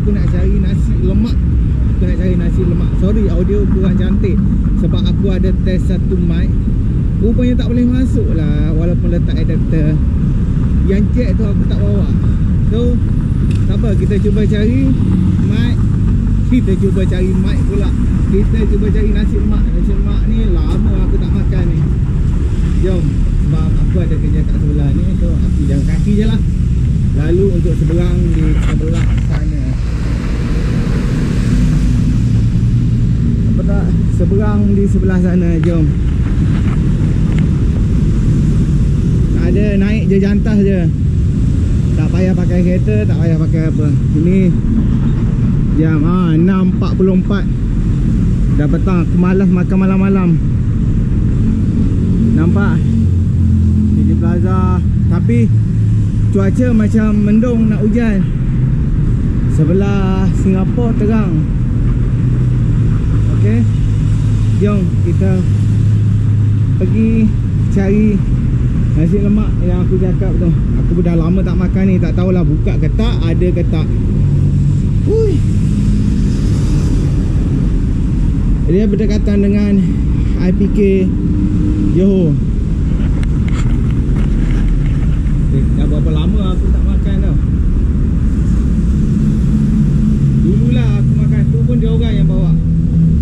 aku nak cari nasi lemak. Aku nak cari nasi lemak. Sorry, audio kurang cantik sebab aku ada test satu mic. Rupanya tak boleh masuk lah walaupun letak adapter. Yang jack tu aku tak bawa. So, tak apa, kita cuba cari mic. Kita cuba cari mic pula. Kita cuba cari nasi lemak. Nasi lemak ni lama aku tak makan ni. Jom. Sebab aku ada kerja kat sebelah ni. So, aku jalan kaki je lah. Lalu untuk seberang di sebelah sana. Apa tak? Seberang di sebelah sana. Jom. Ada naik je jantas je. Tak payah pakai kereta, tak payah pakai apa. Ini jam 6.44. Dah petang. Aku malas makan malam-malam. Nampak City Plaza. Tapi cuaca macam mendung nak hujan. Sebelah Singapura terang. Okey, jom kita pergi cari nasi lemak yang aku cakap tu. Aku dah lama tak makan ni. Tak tahulah buka ke tak, ada ke tak. Ui. Dia berdekatan dengan IPK Johor. Dah berapa lama aku tak makan tau. Dululah aku makan tu pun dia orang yang bawa.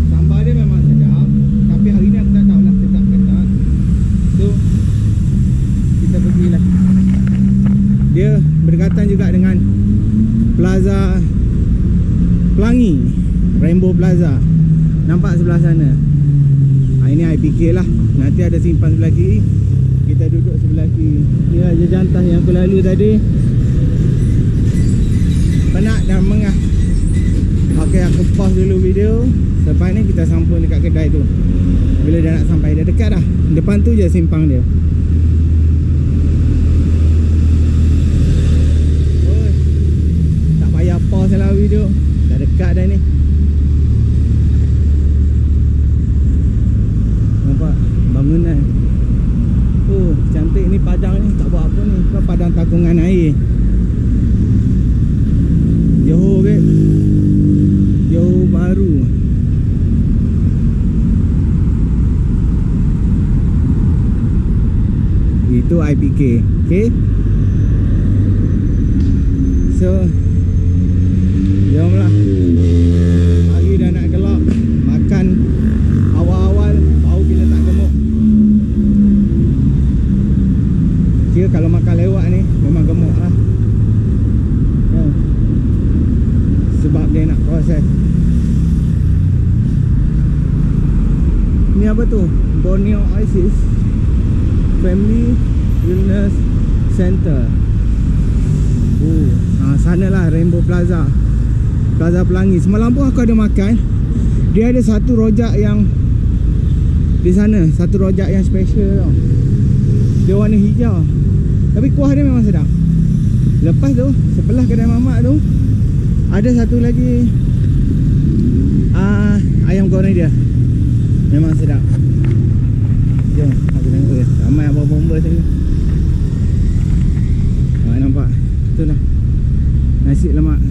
Sambal dia memang sedap. Tapi hari ni aku tak tahulah sedap ke tak. So kita pergilah. Dia berdekatan juga dengan Plaza Pelangi, Rainbow Plaza. Nampak sebelah sana. Ini IPK lah. Nanti ada simpan sebelah kiri. Kita duduk sebelah kiri. Ni aja jantas yang aku lalu tadi. Penat dan mengah. Okey, aku pause dulu video. Lepas ni kita sambung dekat kedai tu. Bila dah nak sampai, dah dekat dah. Depan tu je simpang dia. Oh, tak payah pause lah video. Dah dekat dah ni. Nampak bangunan. Oh, cantik ni padang ni. Tak buat apa ni. Bukan padang takungan air. Johor ke? Johor Bahru. Itu IPK. Okay. So, jomlah. Hari dah nak gelap. Makan awal-awal, bau bila tak gemuk. Kira kalau makan lewat ni memang gemuk lah. Sebab dia nak proses. Ni apa tu? Borneo Isis Family Wellness Center. Sana lah Rainbow Plaza, Plaza Pelangi. Semalam pun aku ada makan. Dia ada satu rojak yang di sana, satu rojak yang special tau. Dia warna hijau, tapi kuah dia memang sedap. Lepas tu, sebelah kedai mamak tu ada satu lagi ayam goreng dia. Memang sedap. Jom aku tengok dia. Ramai abang bomba sini. Nampak? Itulah nasi lemak.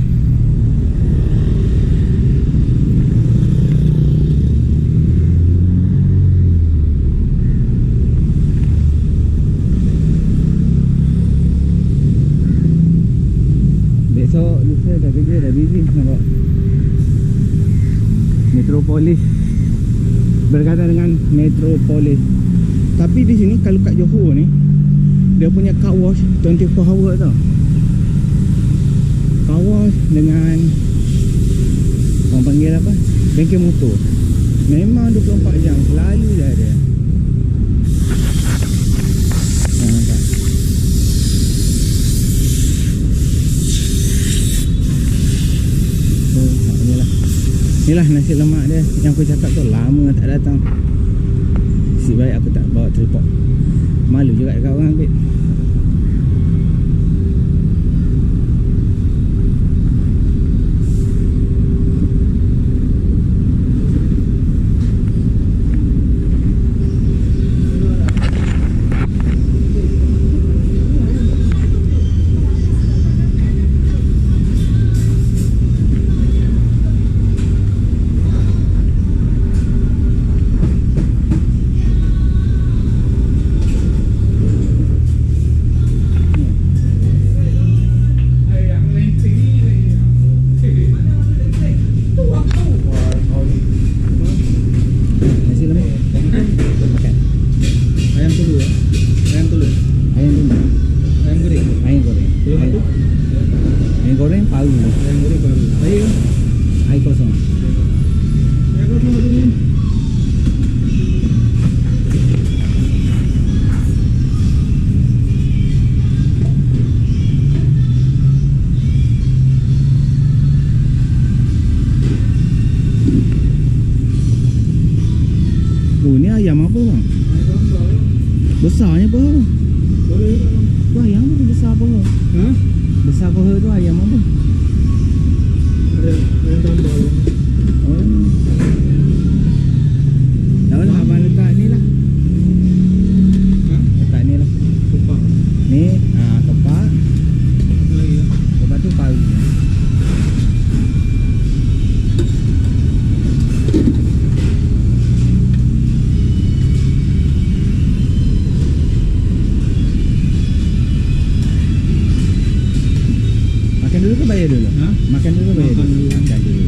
Besok lusa dah kerja, dah busy. Nampak? Metropolis. Berkaitan dengan Metropolis. Tapi di sini kalau kat Johor ni, dia punya car wash 24 hour tau. Car wash dengan orang panggil apa? Bengkel motor. Memang 24 jam selalu dah ada. Nampak? Inilah nasi lemak dia. Yang aku cakap tu lama tak datang. Si baik aku tak bawa tripod. Malu juga dekat orang ambil. Yang goreng paru. Yang goreng baru. Air. Air kosong. Air kosong dulu. Oh, ni ayam apa bang? Besarnya apa? Boleh tak bang? Tu ayam tu besar apa? Ha? Besar apa tu ayam apa? Ada tambah bang. Oh. Tahu lah abang letak ni lah. Ha? Letak ni lah. Kupak. Ni, kepak. Apa lagi ya? Kepak tu paru. Makan dulu ke bayar dulu? Ha? Makan dulu ke bayar Makan dulu? dulu. Makan dulu.